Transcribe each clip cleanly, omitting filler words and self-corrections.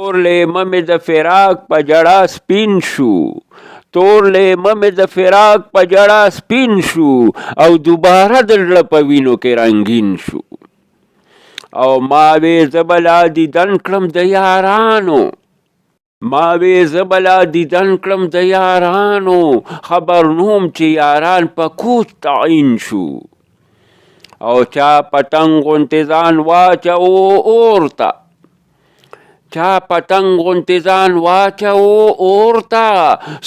تور لیمه مې د فراق په جړا سپین شو تور لیمه مې د فراق په جړا سپین شو او دوباره د زړه په وینو کې رنګین شو او ما وې زه به لا دیدن کړم د یارانو د یارانو خبر نوم چې یاران په کوچ تعین شو او چا پتنګ غوندې ځان واچو اورته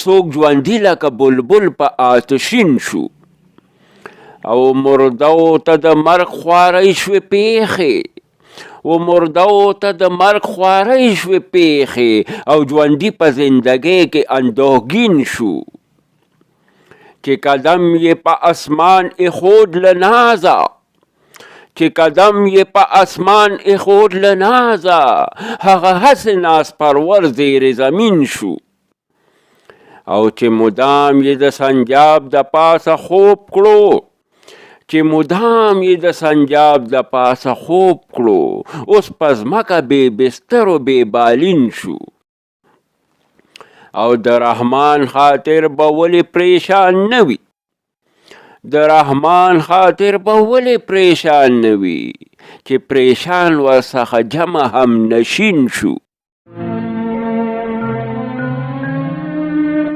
څوک ژوندي لکه بلبل په آتشین شو او مردو ته د مرګ خوارۍ شوې پیښې او ژوندي په زندګۍ کې اندوهګین شو چې قدم یې په اسمان ایښود له نازه هغه هسې ناز پرور زیر زمین شو او چې مدام یې د سنجاب د پاسه خوب کړو اوس په ځمکه بې بستر و بې بالین شو او د رحمان خاطر به ولې پریشان نه وي چې پریشان ورڅخه جمع هم نشین شو